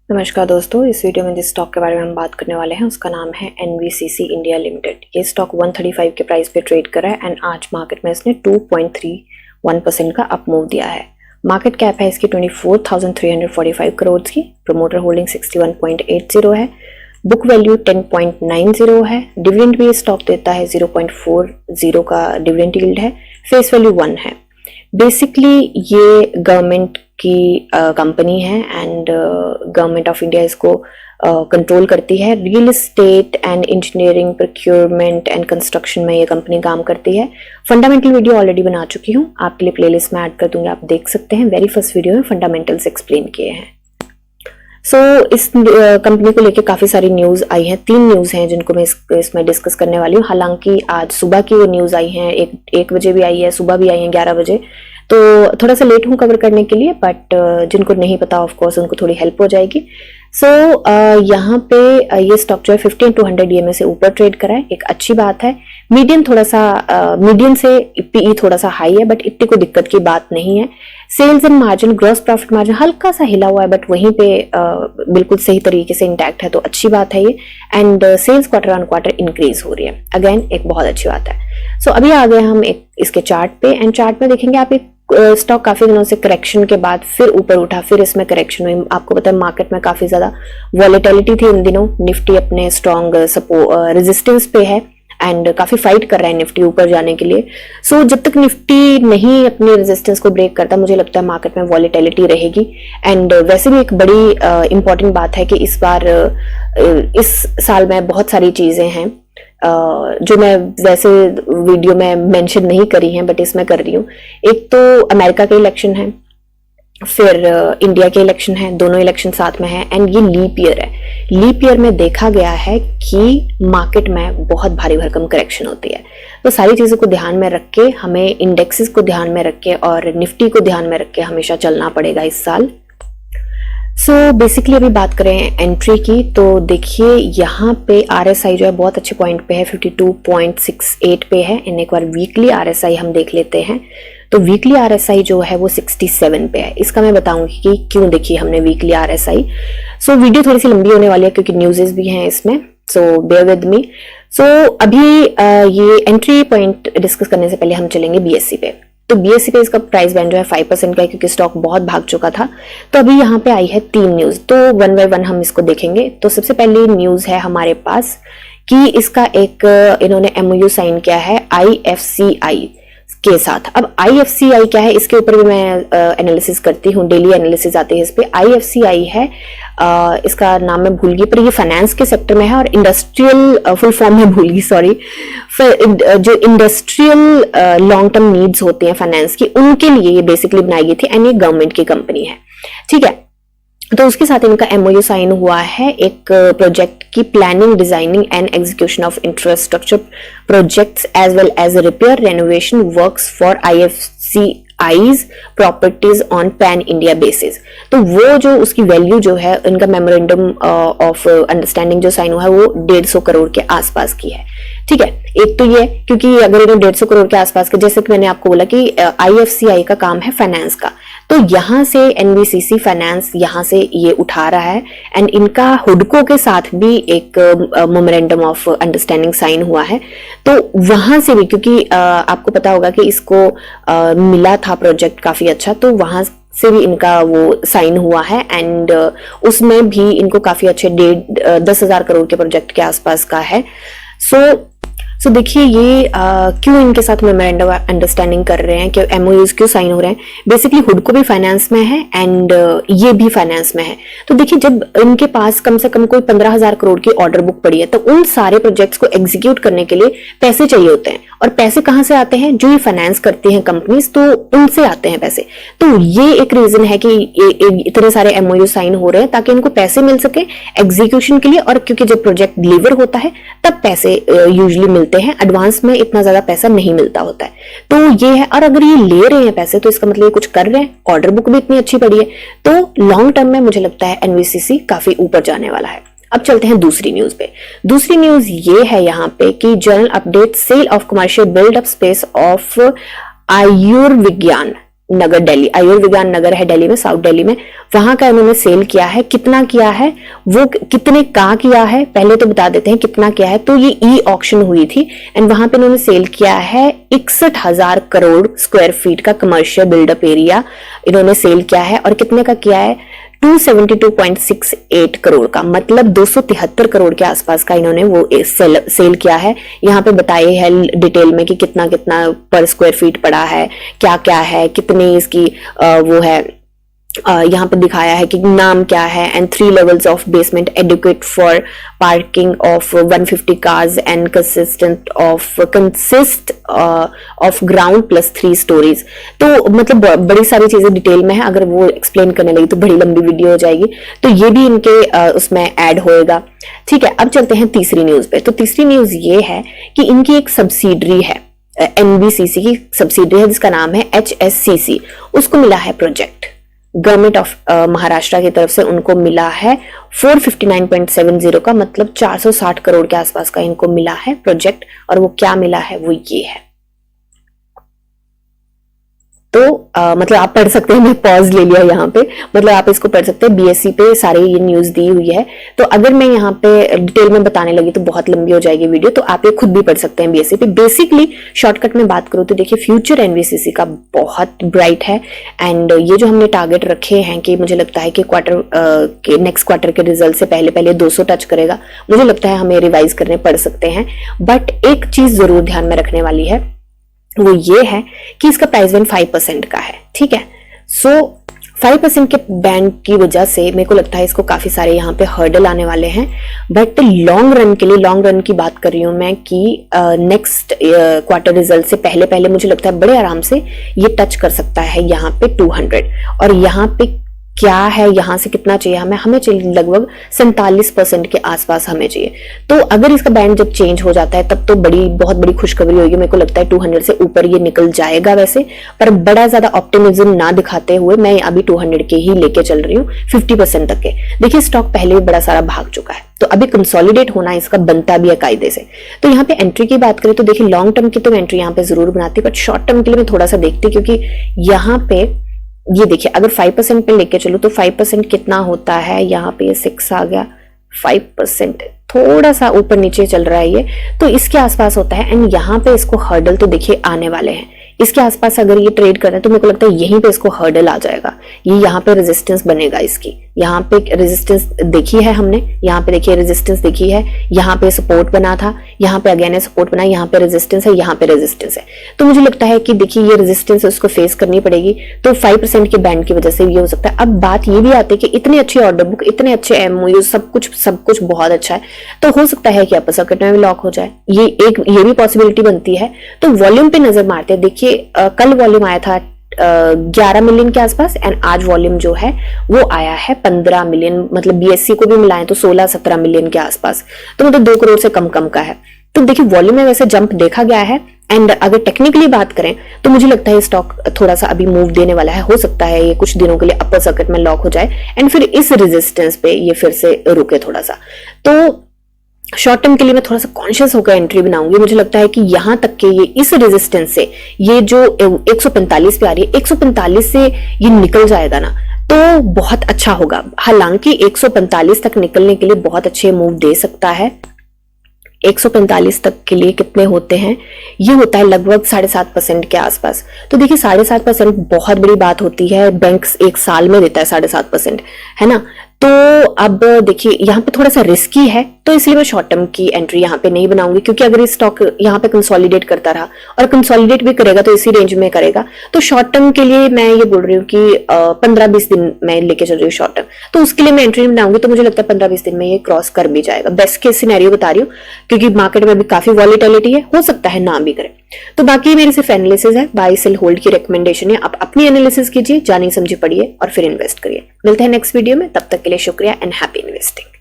नमस्कार दोस्तों, इस वीडियो में जिस स्टॉक के बारे में हम बात करने वाले हैं उसका नाम है एनवीसीसी इंडिया लिमिटेड। ये स्टॉक 135 के प्राइस पे ट्रेड कर रहा है एंड आज मार्केट में इसने 2.31% का अप मूव दिया है। मार्केट कैप है इसकी 24,345 करोड़ की। प्रमोटर होल्डिंग 61.80 है। बुक वैल्यू 10.90 है। डिविडेंड भी स्टॉक देता है 0.40 का डिविडेंड यील्ड है। फेस वैल्यू 1 है। बेसिकली ये गवर्नमेंट की कंपनी है एंड गवर्नमेंट ऑफ इंडिया इसको कंट्रोल करती है। Real estate and engineering, procurement and construction में ये कंपनी काम करती है। फंडामेंटल वीडियो ऑलरेडी बना चुकी हूँ, आपके लिए प्लेलिस्ट में ऐड कर दूंगी, आप देख सकते हैं। वेरी फर्स्ट वीडियो में फंडामेंटल्स एक्सप्लेन किए हैं। इस कंपनी को लेके काफी सारी न्यूज आई हैं। 3 न्यूज हैं जिनको मैं इसमें डिस्कस करने वाली हूँ। हालांकि आज सुबह की वो न्यूज आई हैं, 1 बजे भी आई है, सुबह भी आई है 11 बजे, तो थोड़ा सा लेट हूँ कवर करने के लिए, बट जिनको नहीं पता ऑफ कोर्स उनको थोड़ी हेल्प हो जाएगी। यहाँ पे ये स्टॉक जो है 50 to 100 EMA से ऊपर ट्रेड करा है, एक अच्छी बात है। मीडियम से पीई थोड़ा सा हाई है, बट इतनी कोई दिक्कत की बात नहीं है। Sales and margin, gross profit margin हल्का सा हिला हुआ है, बट वहीं पे बिल्कुल सही तरीके से इंटैक्ट है, तो अच्छी बात है ये। And sales quarter on quarter increase हो रही है, अगेन एक बहुत अच्छी बात है। अभी आ गए हम इसके चार्ट पे, एंड चार्ट में देखेंगे आप स्टॉक काफी दिनों से करेक्शन के बाद फिर ऊपर उठा, फिर इसमें करेक्शन हुई। आपको पता है मार्केट में काफी ज्यादा वॉलेटिलिटी थी इन दिनों। निफ्टी अपने स्ट्रॉन्ग रेजिस्टेंस पे है एंड काफी फाइट कर रहा है निफ्टी ऊपर जाने के लिए। जब तक निफ्टी नहीं अपनी रेजिस्टेंस को ब्रेक करता, मुझे लगता है मार्केट में वॉलेटिलिटी रहेगी। एंड वैसे भी एक बड़ी इंपॉर्टेंट बात है कि इस बार इस साल में बहुत सारी चीजें हैं जो मैं वैसे वीडियो में मेंशन नहीं करी हैं, बट इसमें कर रही हूँ। एक तो अमेरिका के इलेक्शन है, फिर इंडिया के इलेक्शन है, दोनों इलेक्शन साथ में है, एंड ये लीप ईयर है। लीप ईयर में देखा गया है कि मार्केट में बहुत भारी भरकम करेक्शन होती है। तो सारी चीजों को ध्यान में रख के, हमें इंडेक्सेस को ध्यान में रख के और निफ्टी को ध्यान में रख के हमेशा चलना पड़ेगा इस साल। बेसिकली अभी बात करें एंट्री की, तो देखिए यहाँ पे RSI जो है बहुत अच्छे पॉइंट पे है, 52.68 पे है। एंड एक बार वीकली RSI हम देख लेते हैं, तो वीकली RSI जो है वो 67 पे है। इसका मैं बताऊंगी कि क्यों देखिए हमने वीकली RSI। वीडियो थोड़ी सी लंबी होने वाली है क्योंकि न्यूज़ेस भी हैं इसमें, बेयर विद मी। अभी ये एंट्री पॉइंट डिस्कस करने से पहले हम चलेंगे BSE पे। तो BSE पे इसका प्राइस बैंड जो है 5% का है क्योंकि स्टॉक बहुत भाग चुका था। तो अभी यहाँ पे आई है 3 न्यूज, तो 1 by 1 हम इसको देखेंगे। तो सबसे पहली न्यूज है हमारे पास कि इसका इन्होंने MOU साइन किया है IFCI के साथ। अब IFCI क्या है, इसके ऊपर भी मैं एनालिसिस करती हूँ, डेली एनालिसिस आती है इस पे। IFCI है, इसका नाम मैं भूल गई, पर ये फाइनेंस के सेक्टर में है और इंडस्ट्रियल फुल फॉर्म में भूल गई, सॉरी। जो इंडस्ट्रियल लॉन्ग टर्म नीड्स होती हैं फाइनेंस की, उनके लिए ये बेसिकली बनाई गई थी एंड ये गवर्नमेंट की कंपनी है, ठीक है। तो उसके साथ इनका MOU साइन हुआ है एक प्रोजेक्ट की planning, designing and execution of infrastructure projects as well as repair renovation works for IFCI's properties on pan India basis. तो वो जो उसकी वैल्यू जो है, इनका मेमोरेंडम ऑफ अंडरस्टैंडिंग जो साइन हुआ है वो 150 करोड़ के आसपास की है, ठीक है। एक तो ये, क्योंकि अगर इन्हें 150 करोड़ के आसपास के, जैसे कि मैंने आपको बोला कि IFCI का काम है फाइनेंस का, तो यहां से NVCC फाइनेंस यहां से ये उठा रहा है। एंड इनका हुडको के साथ भी एक मेमोरेंडम ऑफ अंडरस्टैंडिंग साइन हुआ है। तो वहां से भी, क्योंकि आपको पता होगा कि इसको मिला था प्रोजेक्ट काफी अच्छा, तो वहां से भी इनका वो साइन हुआ है। एंड उसमें भी इनको काफी अच्छे 10,000 करोड़ के प्रोजेक्ट के आसपास का है। देखिए ये क्यों इनके साथ मेमोरेंडम अंडरस्टैंडिंग कर रहे हैं, कि MOUs क्यों साइन हो रहे हैं। बेसिकली हुडको भी फाइनेंस में है एंड ये भी फाइनेंस में है। तो देखिए जब इनके पास कम से कम कोई 15,000 करोड़ की ऑर्डर बुक पड़ी है, तो उन सारे प्रोजेक्ट्स को एग्जीक्यूट करने के लिए पैसे चाहिए होते हैं। और पैसे कहां से आते हैं, जो ये फाइनेंस करती हैं कंपनीज, तो उनसे आते हैं पैसे। तो ये एक रीजन है कि इतने सारे MOU साइन हो रहे हैं ताकि इनको पैसे मिल सके एग्जीक्यूशन के लिए। और क्योंकि जब प्रोजेक्ट डिलीवर होता है तब पैसे यूजुअली मिलते हैं, एडवांस में इतना ज्यादा पैसा नहीं मिलता होता है। तो ये है, और अगर ये ले रहे हैं पैसे तो इसका मतलब ये कुछ कर रहे हैं, ऑर्डर बुक भी इतनी अच्छी पड़ी है, तो लॉन्ग टर्म में मुझे लगता है NVCC काफी ऊपर जाने वाला है। अब चलते हैं दूसरी न्यूज पे। दूसरी न्यूज ये है यहाँ पे कि journal update sale of commercial built up space of Ayurvigyan Nagar Delhi, आयुर्विज्ञान नगर है दिल्ली में, साउथ दिल्ली में, वहां का इन्होंने सेल किया है। कितना किया है, वो कितने का किया है पहले तो बता देते हैं कितना किया है। तो ये ई ऑक्शन हुई थी एंड वहां पे इन्होंने सेल किया है 61,000 करोड़ स्क्वायर फीट का कमर्शियल बिल्डअप एरिया इन्होंने सेल किया है। और कितने का किया है, 272.68 करोड़ का, मतलब 273 करोड़ के आसपास का इन्होंने वो सेल किया है। यहाँ पे बताए है डिटेल में कि कितना कितना पर स्क्वायर फीट पड़ा है, क्या क्या है, कितनी इसकी वो है, यहाँ पे दिखाया है कि नाम क्या है, and 3 levels of basement educate for parking of 150 cars and consist of ground plus 3 stories. तो मतलब बड़ी सारी चीजें डिटेल में है, अगर वो एक्सप्लेन करने लगी तो बड़ी लंबी वीडियो हो जाएगी, तो ये भी इनके उसमें ऐड होएगा। ठीक है, अब चलते हैं तीसरी न्यूज पे। तो तीसरी न्यूज ये है कि इनकी एक सब्सिडरी है, एनबीसीसी की सब्सिडरी है जिसका नाम है HSCC, उसको मिला है प्रोजेक्ट गवर्नमेंट ऑफ महाराष्ट्र की तरफ से, उनको मिला है 459.70 का, मतलब 460 करोड़ के आसपास का इनको मिला है प्रोजेक्ट। और वो क्या मिला है, वो ये है। तो मतलब आप पढ़ सकते हैं, मैं पॉज ले लिया यहाँ पे, मतलब आप इसको पढ़ सकते हैं, बीएससी पे सारी ये न्यूज दी हुई है। तो अगर मैं यहाँ पे डिटेल में बताने लगी तो बहुत लंबी हो जाएगी वीडियो, तो आप ये खुद भी पढ़ सकते हैं बीएससी पे। बेसिकली शॉर्टकट में बात करूँ तो देखिए फ्यूचर एनवीसीसी का बहुत ब्राइट है एंड ये जो हमने टारगेट रखे हैं कि मुझे लगता है कि नेक्स्ट क्वार्टर के रिजल्ट से पहले पहले 200 टच करेगा, मुझे लगता है हमें रिवाइज करने पड़ सकते हैं। बट एक चीज जरूर ध्यान में रखने वाली है, वो ये है कि इसका प्राइस बैंड 5% का है। ठीक है, सो 5% के बैंड की वजह से मेरे को लगता है इसको काफी सारे यहाँ पे हर्डल आने वाले हैं। बट लॉन्ग रन के लिए, लॉन्ग रन की बात कर रही हूं मैं कि नेक्स्ट क्वार्टर रिजल्ट से पहले पहले मुझे लगता है बड़े आराम से ये टच कर सकता है यहाँ पे 200। और यहाँ पे क्या है, यहां से कितना चाहिए हमें चाहिए लगभग 47% के आसपास हमें चाहिए। तो अगर इसका बैंड जब चेंज हो जाता है तब तो बहुत बड़ी खुशखबरी होगी। मेरे को लगता है 200 से ऊपर ये निकल जाएगा वैसे, पर बड़ा ज्यादा ऑप्टिमिज्म ना दिखाते हुए मैं अभी 200 के ही लेके चल रही हूँ 50% तक के। देखिए स्टॉक पहले भी बड़ा सारा भाग चुका है, तो अभी कंसोलिडेट होना इसका बनता भी है कायदे से। तो यहाँ पे एंट्री की बात करें तो देखिए लॉन्ग टर्म की तो एंट्री यहाँ पे जरूर बनाती, बट शॉर्ट टर्म के लिए मैं थोड़ा सा देखती, क्योंकि यहाँ पे ये देखिए अगर 5% पे लेके चलो तो 5% कितना होता है, यहाँ पे ये 6 आ गया, 5% थोड़ा सा ऊपर नीचे चल रहा है ये, तो इसके आसपास होता है। एंड यहाँ पे इसको हर्डल तो देखिए आने वाले हैं, इसके आसपास अगर ये ट्रेड करता है तो मेरे को लगता है यहीं पे इसको हर्डल आ जाएगा, ये यहाँ पे रेजिस्टेंस बनेगा इसकी। यहाँ पे रेजिस्टेंस देखी है हमने, यहाँ पे देखिए रेजिस्टेंस देखी है, यहाँ पे सपोर्ट बना था, यहाँ पे अगेन सपोर्ट बना, यहाँ पे रेजिस्टेंस है, यहाँ पे रेजिस्टेंस है। तो मुझे लगता है कि देखिए ये रेजिस्टेंस उसको फेस करनी पड़ेगी, तो 5% के बैंड की वजह से ये हो सकता है। अब बात ये भी आती है कि इतनी अच्छी ऑर्डर बुक, इतने अच्छे एमओयू, सब कुछ बहुत अच्छा है, तो हो सकता है कि अपर सर्किट में भी लॉक हो जाए, ये भी पॉसिबिलिटी बनती है। तो वॉल्यूम पे नजर मारते हैं, देखिए कल वॉल्यूम आया था 11 मिलियन के आसपास एंड आज वॉल्यूम जो है वो आया है 15 मिलियन, मतलब बीएससी को भी मिलाएं तो 16-17 मिलियन के आसपास, तो मतलब 2 करोड़ से कम का है। तो देखिए वॉल्यूम में वैसे जंप देखा गया है एंड अगर टेक्निकली बात करें तो मुझे लगता है स्टॉक थोड़ा सा अभी मूव देने वाला है, हो सकता है ये कुछ दिनों के लिए अपर सर्किट में लॉक हो जाए एंड फिर इस रेजिस्टेंस पे ये फिर से रुके थोड़ा सा। तो शॉर्ट टर्म के लिए मैं थोड़ा सा कॉन्शियस होकर एंट्री बनाऊंगी। मुझे लगता है कि यहां तक के ये इस रेजिस्टेंस से ये जो 145 पे आ रही है, 145 से ये निकल जाएगा ना तो बहुत अच्छा होगा। हालांकि 145 तक निकलने के लिए बहुत अच्छे मूव दे सकता है। 145 तक के लिए कितने होते हैं, ये होता है लगभग 7.5% के आसपास। तो देखिए 7.5% बहुत बड़ी बात होती है, बैंक एक साल में देता है 7.5%, है ना। तो अब देखिए यहाँ पे थोड़ा सा रिस्की है, तो इसलिए मैं शॉर्ट टर्म की एंट्री यहाँ पे नहीं बनाऊंगी, क्योंकि अगर ये स्टॉक यहाँ पे कंसोलिडेट करता रहा और कंसोलिडेट भी करेगा तो इसी रेंज में करेगा, तो शॉर्ट टर्म के लिए मैं ये बोल रही हूँ कि 15-20 दिन मैं लेके चल रही हूँ शॉर्ट टर्म, तो उसके लिए मैं एंट्री बनाऊंगी। तो मुझे लगता है 15-20 दिन में ये क्रॉस कर भी जाएगा, बेस्ट केस सिनेरियो बता रही हूँ, क्योंकि मार्केट में भी काफी वॉलेटिलिटी है, हो सकता है ना भी करे। तो बाकी मेरी सिर्फ एनालिसिस है, बाय सेल होल्ड की रिकमेंडेशन है, आप अपनी एनालिसिस कीजिए, जानी समझी पढ़िए और फिर इन्वेस्ट करिए। मिलते हैं नेक्स्ट वीडियो में, तब तक के लिए शुक्रिया एंड हैप्पी इन्वेस्टिंग।